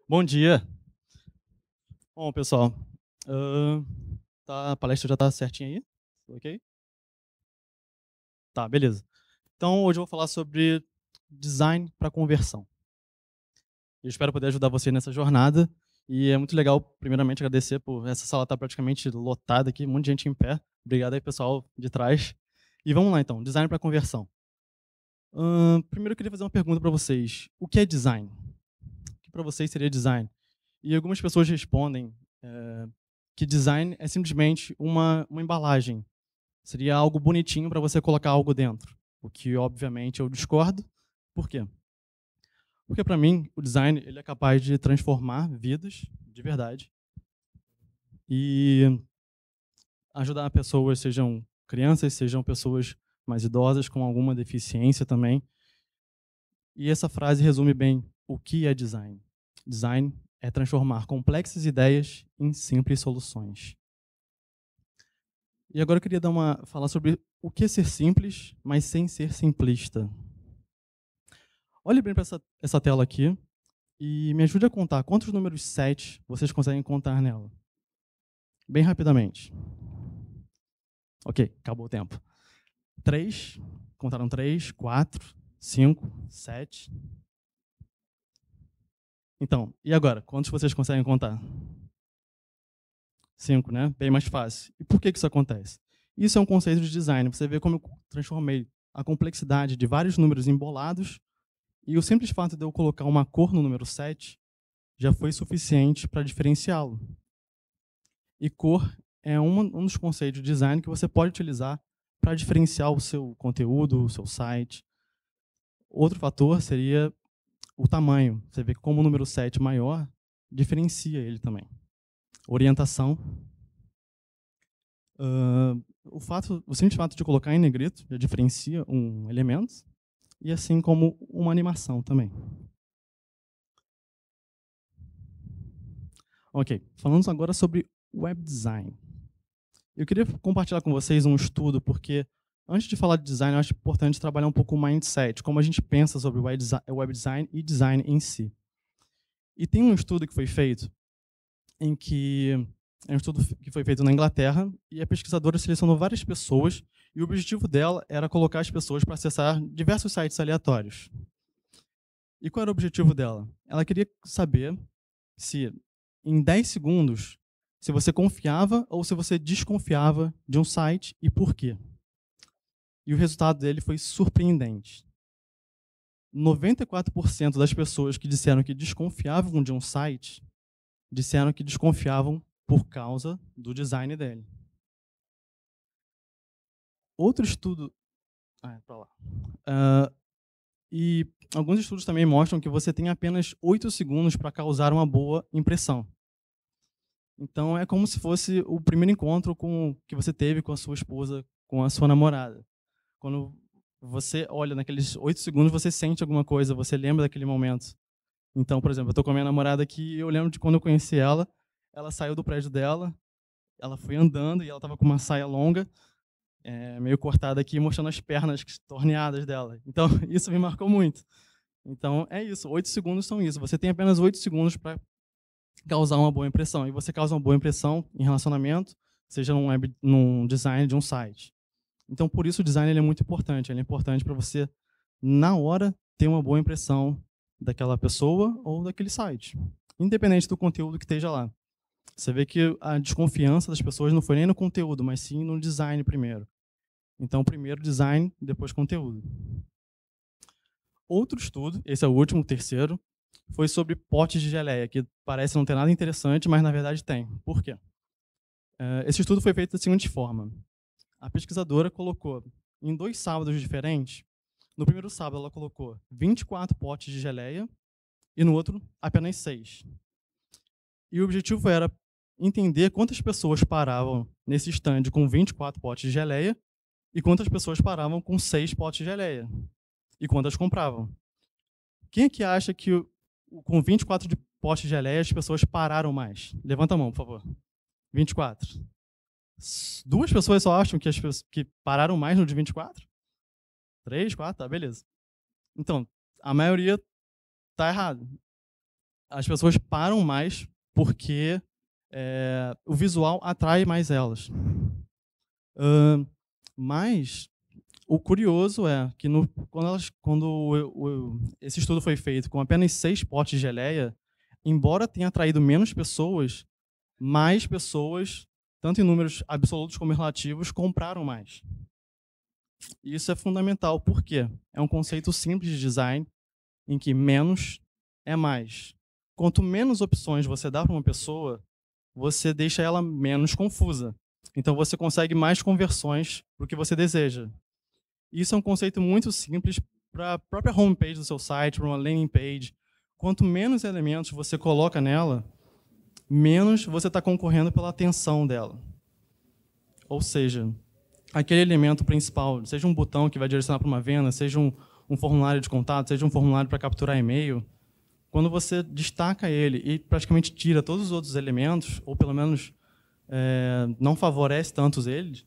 Bom dia. Bom, pessoal, a palestra já está certinha aí? Ok? Tá, beleza. Então, hoje eu vou falar sobre design para conversão. Eu espero poder ajudar você nessa jornada. E é muito legal, primeiramente, agradecer por essa sala estar praticamente lotada aqui, um monte de gente em pé. Obrigado aí, pessoal de trás. E vamos lá, então, design para conversão. Primeiro, eu queria fazer uma pergunta para vocês. O que é design? O que para vocês seria design? E algumas pessoas respondem que design é simplesmente uma embalagem. Seria algo bonitinho para você colocar algo dentro. O que, obviamente, eu discordo. Por quê? Porque, para mim, o design ele é capaz de transformar vidas de verdade e ajudar pessoas, sejam crianças, sejam pessoas mais idosas, com alguma deficiência também. E essa frase resume bem o que é design. Design é transformar complexas ideias em simples soluções. E agora eu queria falar sobre o que é ser simples, mas sem ser simplista. Olhe bem para essa tela aqui e me ajude a contar quantos números 7 vocês conseguem contar nela. Bem rapidamente. Ok, acabou o tempo. 3, contaram 3, 4, 5, 7. Então, e agora? Quantos vocês conseguem contar? 5, né? Bem mais fácil. E por que isso acontece? Isso é um conceito de design. Você vê como eu transformei a complexidade de vários números embolados e o simples fato de eu colocar uma cor no número 7 já foi suficiente para diferenciá-lo. E cor é um dos conceitos de design que você pode utilizar para diferenciar o seu conteúdo, o seu site. Outro fator seria o tamanho. Você vê que como o número 7 maior, diferencia ele também. Orientação. O simples fato de colocar em negrito já diferencia um elemento, e assim como uma animação também. Ok, falando agora sobre web design. Eu queria compartilhar com vocês um estudo, porque antes de falar de design, eu acho importante trabalhar um pouco o mindset, como a gente pensa sobre web design e design em si. E tem um estudo que foi feito, é um estudo que foi feito na Inglaterra, e a pesquisadora selecionou várias pessoas, e o objetivo dela era colocar as pessoas para acessar diversos sites aleatórios. E qual era o objetivo dela? Ela queria saber se, em 10 segundos, se você confiava ou se você desconfiava de um site e por quê. E o resultado dele foi surpreendente. 94% das pessoas que disseram que desconfiavam de um site disseram que desconfiavam por causa do design dele. Outro estudo. Pra lá. E alguns estudos também mostram que você tem apenas 8 segundos para causar uma boa impressão. Então é como se fosse o primeiro encontro que você teve com a sua esposa, com a sua namorada. Quando você olha naqueles 8 segundos, você sente alguma coisa, você lembra daquele momento. Então, por exemplo, eu estou com a minha namorada aqui e eu lembro de quando eu conheci ela, ela saiu do prédio dela, ela foi andando e ela estava com uma saia longa, meio cortada aqui, mostrando as pernas torneadas dela. Então, isso me marcou muito. Então, é isso, 8 segundos são isso. Você tem apenas 8 segundos para causar uma boa impressão. E você causa uma boa impressão em relacionamento, seja num design de um site. Então, por isso o design ele é muito importante. Ele é importante para você, na hora, ter uma boa impressão daquela pessoa ou daquele site. Independente do conteúdo que esteja lá. Você vê que a desconfiança das pessoas não foi nem no conteúdo, mas sim no design primeiro. Então, primeiro design, depois conteúdo. Outro estudo, esse é o último, o terceiro, foi sobre potes de geleia, que parece não ter nada interessante, mas na verdade tem. Por quê? Esse estudo foi feito da seguinte forma. A pesquisadora colocou em 2 sábados diferentes. No primeiro sábado, ela colocou 24 potes de geleia e no outro, apenas 6. E o objetivo era entender quantas pessoas paravam nesse stand com 24 potes de geleia e quantas pessoas paravam com 6 potes de geleia e quantas compravam. Quem é que acha que com 24 de potes de geleia as pessoas pararam mais? Levanta a mão, por favor. 24. 2 pessoas só acham que pararam mais no de 24? 3, 4, tá, beleza. Então, a maioria tá errado. as pessoas param mais porque o visual atrai mais elas. Mas o curioso é que quando esse estudo foi feito com apenas 6 potes de geleia, embora tenha atraído menos pessoas, mais pessoas, tanto em números absolutos como relativos, compraram mais. Isso é fundamental, porque é um conceito simples de design em que menos é mais. Quanto menos opções você dá para uma pessoa, você deixa ela menos confusa. Então você consegue mais conversões para o que você deseja. Isso é um conceito muito simples para a própria homepage do seu site, para uma landing page. Quanto menos elementos você coloca nela, menos você está concorrendo pela atenção dela. Ou seja, aquele elemento principal, seja um botão que vai direcionar para uma venda, seja um formulário de contato, seja um formulário para capturar e-mail, quando você destaca ele e praticamente tira todos os outros elementos, ou pelo menos não favorece tantos eles,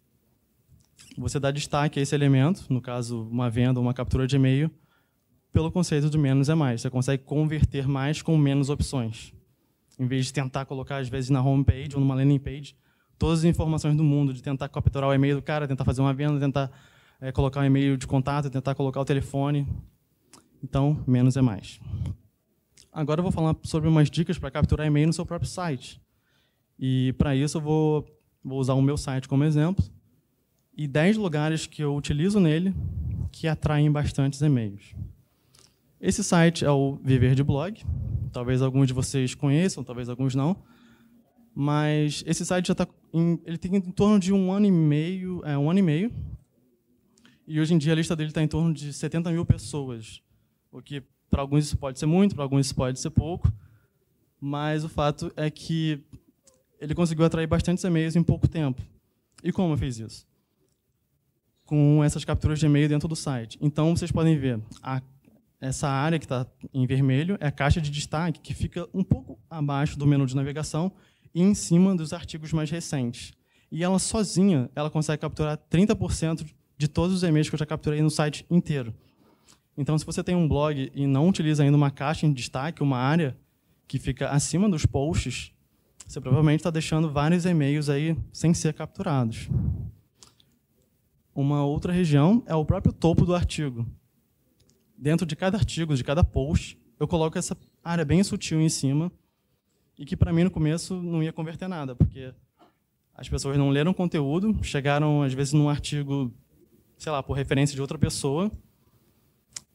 você dá destaque a esse elemento, no caso, uma venda ou uma captura de e-mail, pelo conceito de menos é mais. Você consegue converter mais com menos opções. Em vez de tentar colocar, às vezes, na homepage ou numa landing page, todas as informações do mundo, de tentar capturar o e-mail do cara, tentar fazer uma venda, tentar colocar um e-mail de contato, tentar colocar o telefone. Então, menos é mais. Agora eu vou falar sobre umas dicas para capturar e-mail no seu próprio site. E, para isso, eu vou usar o meu site como exemplo e 10 lugares que eu utilizo nele que atraem bastantes e-mails. Esse site é o Viver de Blog. Talvez alguns de vocês conheçam, talvez alguns não. Mas esse site já ele tem em torno de um ano e meio. E hoje em dia a lista dele está em torno de 70 mil pessoas. O que para alguns isso pode ser muito, para alguns isso pode ser pouco. Mas o fato é que ele conseguiu atrair bastantes e-mails em pouco tempo. E como fez isso? Com essas capturas de e-mail dentro do site. Então, vocês podem ver, essa área que está em vermelho é a caixa de destaque, que fica um pouco abaixo do menu de navegação e em cima dos artigos mais recentes. E ela sozinha, ela consegue capturar 30% de todos os e-mails que eu já capturei no site inteiro. Então, se você tem um blog e não utiliza ainda uma caixa em destaque, uma área que fica acima dos posts, você provavelmente está deixando vários e-mails aí sem ser capturados. Uma outra região é o próprio topo do artigo. Dentro de cada artigo, de cada post, eu coloco essa área bem sutil em cima e que, para mim, no começo, não ia converter nada, porque as pessoas não leram o conteúdo, chegaram, às vezes, num artigo, sei lá, por referência de outra pessoa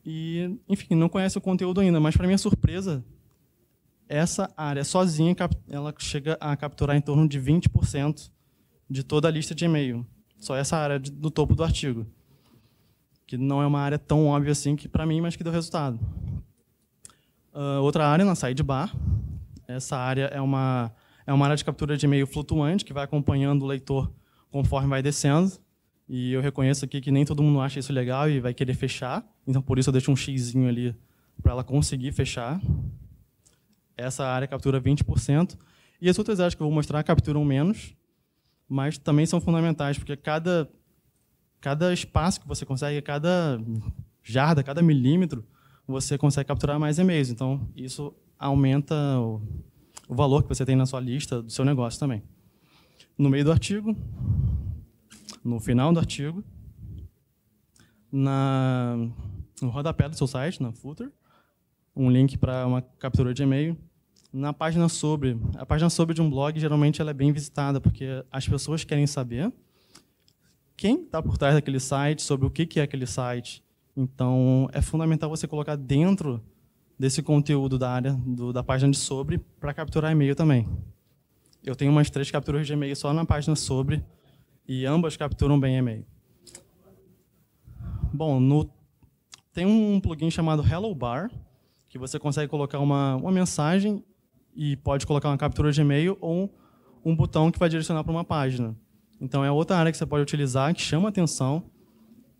e, enfim, não conhece o conteúdo ainda. Mas, para minha surpresa, essa área sozinha ela chega a capturar em torno de 20% de toda a lista de e-mail. Só essa área do topo do artigo, que não é uma área tão óbvia assim que para mim, mas que deu resultado. Outra área na sidebar. Essa área é uma área de captura de e-mail flutuante que vai acompanhando o leitor conforme vai descendo. E eu reconheço aqui que nem todo mundo acha isso legal e vai querer fechar. Então, por isso eu deixo um xizinho ali para ela conseguir fechar. Essa área captura 20%. E as outras áreas que eu vou mostrar capturam menos, mas também são fundamentais, porque cada espaço que você consegue, cada jarda, cada milímetro, você consegue capturar mais e-mails. Então, isso aumenta o valor que você tem na sua lista do seu negócio também. No meio do artigo, no final do artigo, no rodapé do seu site, na footer, um link para uma captura de e-mail. Na página sobre, a página sobre de um blog, geralmente ela é bem visitada, porque as pessoas querem saber quem está por trás daquele site, sobre o que é aquele site. Então, é fundamental você colocar dentro desse conteúdo da área, da página de sobre, para capturar e-mail também. Eu tenho umas 3 capturas de e-mail só na página sobre, e ambas capturam bem e-mail. Bom, tem um plugin chamado Hello Bar, que você consegue colocar uma mensagem e pode colocar uma captura de e-mail ou um botão que vai direcionar para uma página. Então, é outra área que você pode utilizar, que chama atenção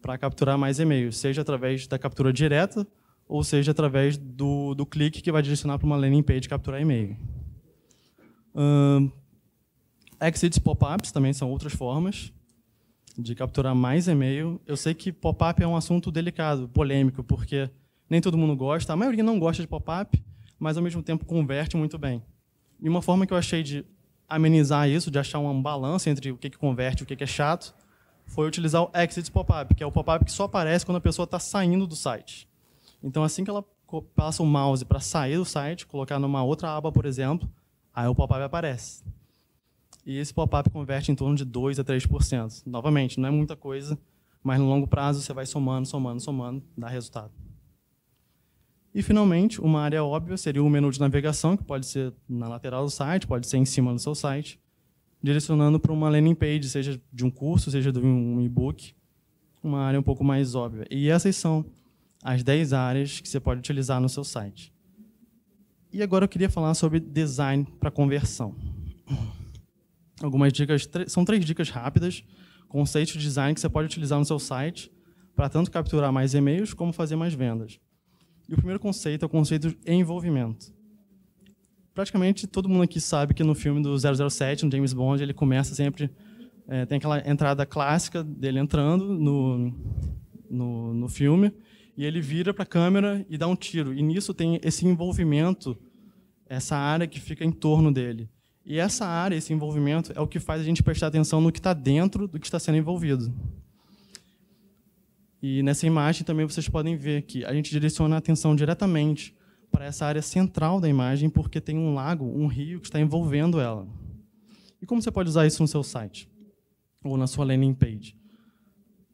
para capturar mais e-mails, seja através da captura direta ou seja através do clique que vai direcionar para uma landing page capturar e-mail. Exits pop-ups também são outras formas de capturar mais e-mail. Eu sei que pop-up é um assunto delicado, polêmico, porque nem todo mundo gosta, a maioria não gosta de pop-up, mas ao mesmo tempo converte muito bem. E uma forma que eu achei de amenizar isso, de achar um balanço entre o que converte e o que é chato, foi utilizar o Exit Pop-up, que é o pop-up que só aparece quando a pessoa está saindo do site. Então, assim que ela passa o mouse para sair do site, colocar numa outra aba, por exemplo, aí o pop-up aparece. E esse pop-up converte em torno de 2% a 3%. Novamente, não é muita coisa, mas no longo prazo você vai somando, somando, somando, dá resultado. E, finalmente, uma área óbvia seria o menu de navegação, que pode ser na lateral do site, pode ser em cima do seu site, direcionando para uma landing page, seja de um curso, seja de um e-book, uma área um pouco mais óbvia. E essas são as 10 áreas que você pode utilizar no seu site. E agora eu queria falar sobre design para conversão. Algumas dicas, são 3 dicas rápidas, conceitos de design que você pode utilizar no seu site para tanto capturar mais e-mails como fazer mais vendas. E o primeiro conceito é o conceito de envolvimento. Praticamente todo mundo aqui sabe que no filme do 007, no James Bond, ele começa sempre... tem aquela entrada clássica dele entrando no filme, e ele vira para a câmera e dá um tiro. E nisso tem esse envolvimento, essa área que fica em torno dele. E essa área, esse envolvimento, é o que faz a gente prestar atenção no que está dentro do que está sendo envolvido. E nessa imagem também vocês podem ver que a gente direciona a atenção diretamente para essa área central da imagem, porque tem um lago, um rio, que está envolvendo ela. E como você pode usar isso no seu site? Ou na sua landing page?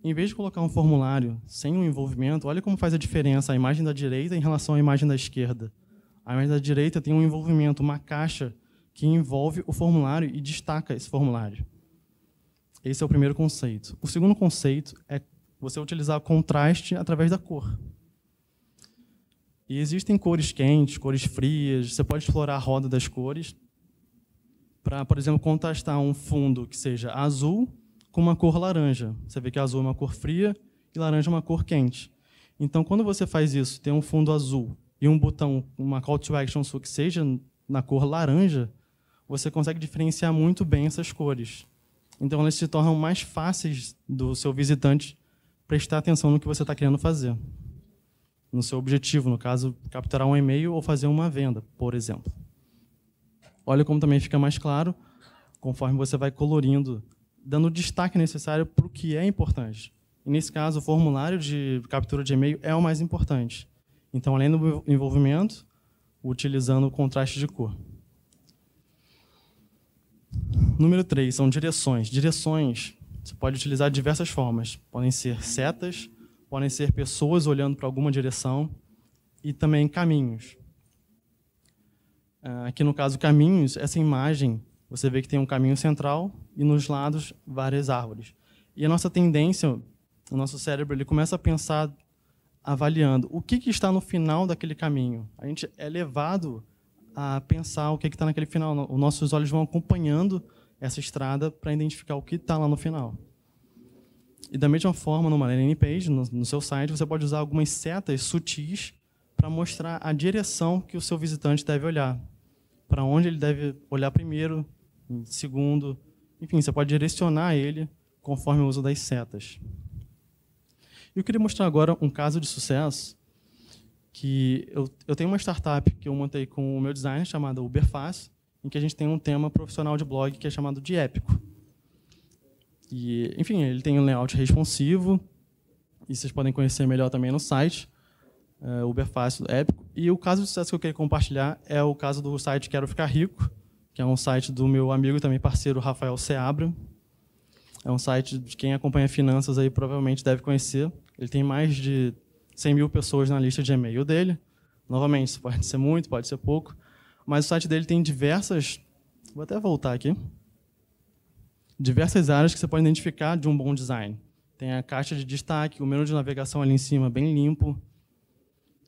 Em vez de colocar um formulário sem um envolvimento, olha como faz a diferença a imagem da direita em relação à imagem da esquerda. A imagem da direita tem um envolvimento, uma caixa que envolve o formulário e destaca esse formulário. Esse é o primeiro conceito. O segundo conceito é você utilizar contraste através da cor. E existem cores quentes, cores frias, você pode explorar a roda das cores para, por exemplo, contrastar um fundo que seja azul com uma cor laranja. Você vê que azul é uma cor fria e laranja é uma cor quente. Então, quando você faz isso, tem um fundo azul e um botão, uma call to action sua que seja na cor laranja, você consegue diferenciar muito bem essas cores. Então, elas se tornam mais fáceis do seu visitante prestar atenção no que você está querendo fazer. No seu objetivo, no caso, capturar um e-mail ou fazer uma venda, por exemplo. Olha como também fica mais claro, conforme você vai colorindo, dando o destaque necessário para o que é importante. E, nesse caso, o formulário de captura de e-mail é o mais importante. Então, além do envolvimento, utilizando o contraste de cor. Número 3, são direções. Direções, você pode utilizar de diversas formas. Podem ser setas, podem ser pessoas olhando para alguma direção e também caminhos. Aqui, no caso, caminhos, essa imagem, você vê que tem um caminho central e, nos lados, várias árvores. E a nossa tendência, o nosso cérebro, ele começa a pensar, avaliando o que está no final daquele caminho. A gente é levado a pensar o que está naquele final. Os nossos olhos vão acompanhando essa estrada para identificar o que está lá no final. E da mesma forma, numa landing page, no seu site, você pode usar algumas setas sutis para mostrar a direção que o seu visitante deve olhar. Para onde ele deve olhar primeiro, segundo. Enfim, você pode direcionar ele conforme o uso das setas. Eu queria mostrar agora um caso de sucesso que eu tenho uma startup que eu montei com o meu designer, chamada Uberfácil, em que a gente tem um tema profissional de blog que é chamado de épico. E, enfim, ele tem um layout responsivo, e vocês podem conhecer melhor também no site, Uberfácil épico. E o caso de sucesso que eu queria compartilhar é o caso do site Quero Ficar Rico, que é um site do meu amigo e também parceiro Rafael Seabra. É um site de quem acompanha finanças aí provavelmente deve conhecer. Ele tem mais de 100 mil pessoas na lista de e-mail dele. Novamente, isso pode ser muito, pode ser pouco. Mas o site dele tem diversas... Vou até voltar aqui. Diversas áreas que você pode identificar de um bom design. Tem a caixa de destaque, o menu de navegação ali em cima, bem limpo.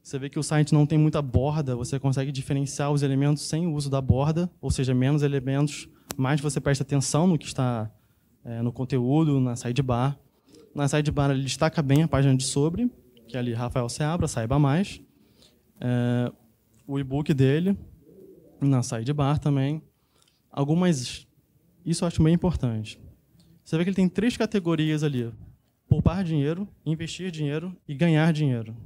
Você vê que o site não tem muita borda, você consegue diferenciar os elementos sem o uso da borda, ou seja, menos elementos, mais você presta atenção no que está no conteúdo, na sidebar. Na sidebar ele destaca bem a página de sobre, que é ali Rafael Seabra, saiba mais. O e-book dele, na sidebar também. Isso eu acho bem importante. Você vê que ele tem 3 categorias ali: poupar dinheiro, investir dinheiro e ganhar dinheiro.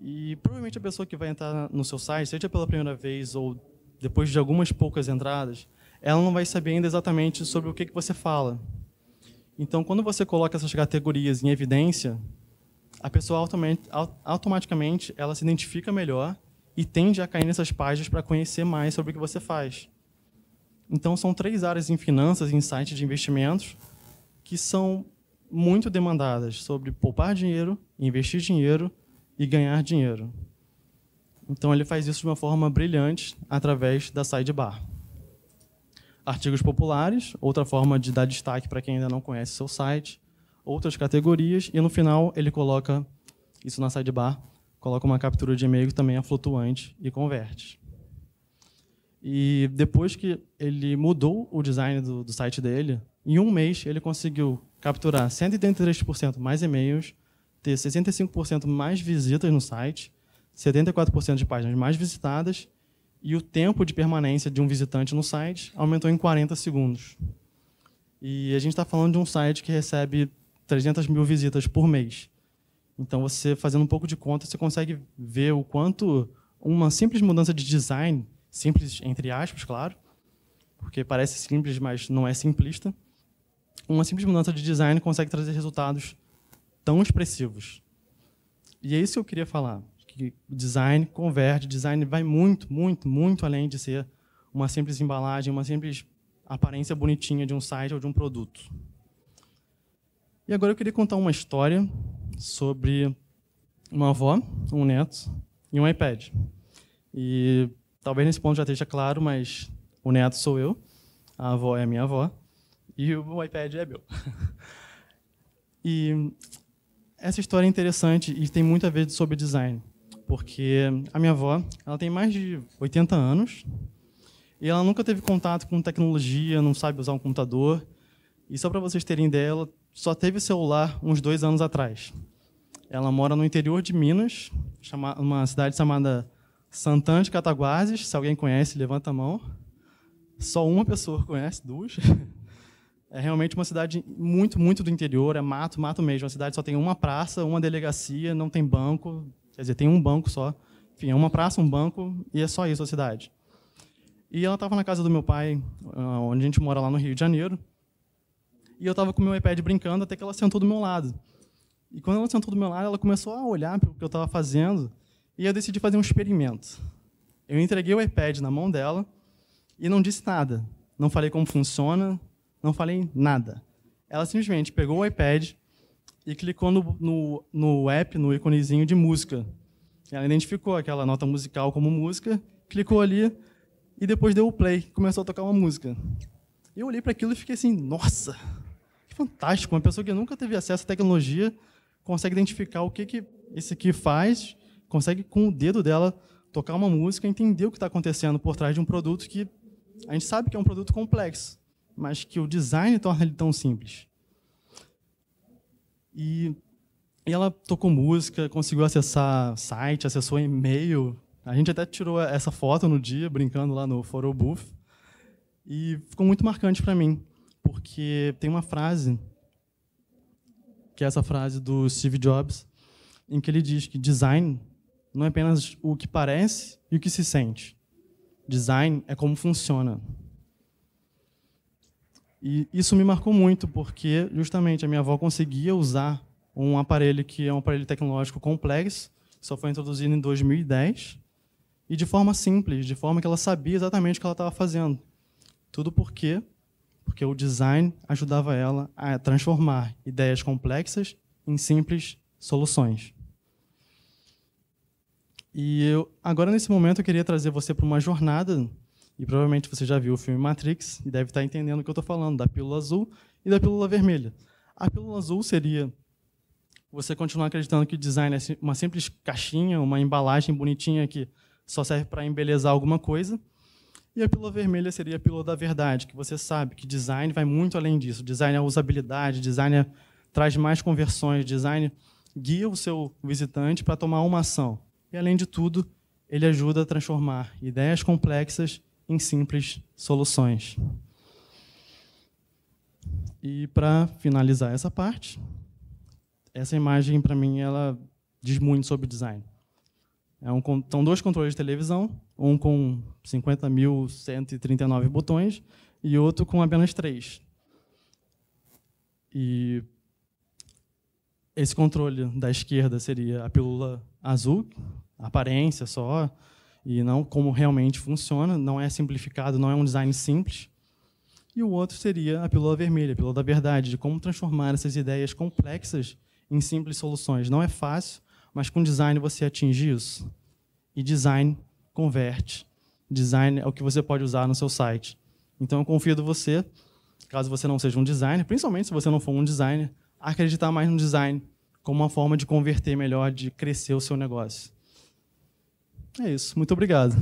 E provavelmente a pessoa que vai entrar no seu site, seja pela primeira vez ou depois de algumas poucas entradas, ela não vai saber ainda exatamente sobre o que você fala. Então, quando você coloca essas categorias em evidência, a pessoa automaticamente ela se identifica melhor e tende a cair nessas páginas para conhecer mais sobre o que você faz. Então, são 3 áreas em finanças e em sites de investimentos que são muito demandadas, sobre poupar dinheiro, investir dinheiro e ganhar dinheiro. Então, ele faz isso de uma forma brilhante através da sidebar. Artigos populares, outra forma de dar destaque para quem ainda não conhece o seu site, outras categorias, e no final ele coloca isso na sidebar, coloca uma captura de e-mail que também é flutuante e converte. E depois que ele mudou o design do site dele, em um mês ele conseguiu capturar 183% mais e-mails, ter 65% mais visitas no site, 74% de páginas mais visitadas, e o tempo de permanência de um visitante no site aumentou em 40 segundos. E a gente está falando de um site que recebe 300 mil visitas por mês. Então, você fazendo um pouco de conta, você consegue ver o quanto uma simples mudança de design, simples entre aspas, claro, porque parece simples, mas não é simplista, uma simples mudança de design consegue trazer resultados tão expressivos. E é isso que eu queria falar. Que design converte, design vai muito, muito, muito além de ser uma simples embalagem, uma simples aparência bonitinha de um site ou de um produto. E agora eu queria contar uma história sobre uma avó, um neto e um iPad. E talvez nesse ponto já esteja claro, mas o neto sou eu, a avó é a minha avó e o iPad é meu. E essa história é interessante e tem muito a ver sobre design. Porque a minha avó ela tem mais de 80 anos e ela nunca teve contato com tecnologia, não sabe usar um computador. E só para vocês terem ideia, ela só teve celular uns 2 anos atrás. Ela mora no interior de Minas, uma cidade chamada Santana de Cataguases. Se alguém conhece, levanta a mão. Só uma pessoa conhece, 2. É realmente uma cidade muito, muito do interior, é mato, mato mesmo. A cidade só tem uma praça, uma delegacia, não tem banco. Quer dizer, tem um banco só. Enfim, é uma praça, um banco, e é só isso a cidade. E ela estava na casa do meu pai, onde a gente mora lá no Rio de Janeiro, e eu estava com o meu iPad brincando até que ela sentou do meu lado. E quando ela sentou do meu lado, ela começou a olhar para o que eu estava fazendo, e eu decidi fazer um experimento. Eu entreguei o iPad na mão dela e não disse nada. Não falei como funciona, não falei nada. Ela simplesmente pegou o iPad e clicou no app, no íconezinho de música. Ela identificou aquela nota musical como música, clicou ali e depois deu o play, começou a tocar uma música. Eu olhei para aquilo e fiquei assim, nossa, que fantástico, uma pessoa que nunca teve acesso à tecnologia consegue identificar o que esse aqui faz, consegue com o dedo dela tocar uma música, entender o que está acontecendo por trás de um produto que a gente sabe que é um produto complexo, mas que o design torna ele tão simples. E ela tocou música, conseguiu acessar site, acessou e-mail. A gente até tirou essa foto no dia, brincando lá no Photo Booth. E ficou muito marcante para mim, porque tem uma frase, que é essa frase do Steve Jobs, em que ele diz que design não é apenas o que parece e o que se sente. Design é como funciona. E isso me marcou muito, porque justamente a minha avó conseguia usar um aparelho que é um aparelho tecnológico complexo, só foi introduzido em 2010, e de forma simples, de forma que ela sabia exatamente o que ela estava fazendo. Tudo porque o design ajudava ela a transformar ideias complexas em simples soluções. E agora, nesse momento, eu queria trazer você para uma jornada. E provavelmente você já viu o filme Matrix e deve estar entendendo o que eu estou falando, da pílula azul e da pílula vermelha. A pílula azul seria você continuar acreditando que o design é uma simples caixinha, uma embalagem bonitinha que só serve para embelezar alguma coisa. E a pílula vermelha seria a pílula da verdade, que você sabe que design vai muito além disso. Design é usabilidade, design traz mais conversões, design guia o seu visitante para tomar uma ação. E, além de tudo, ele ajuda a transformar ideias complexas em simples soluções. E, para finalizar essa parte, essa imagem, para mim, ela diz muito sobre design. São 2 controles de televisão, um com 50.139 botões e outro com apenas 3. E esse controle da esquerda seria a pílula azul, a aparência só, e não como realmente funciona, não é simplificado, não é um design simples. E o outro seria a pílula vermelha, a pílula da verdade, de como transformar essas ideias complexas em simples soluções. Não é fácil, mas com design você atinge isso. E design converte. Design é o que você pode usar no seu site. Então, eu convido você, caso você não seja um designer, principalmente se você não for um designer, a acreditar mais no design como uma forma de converter melhor, de crescer o seu negócio. É isso. Muito obrigado.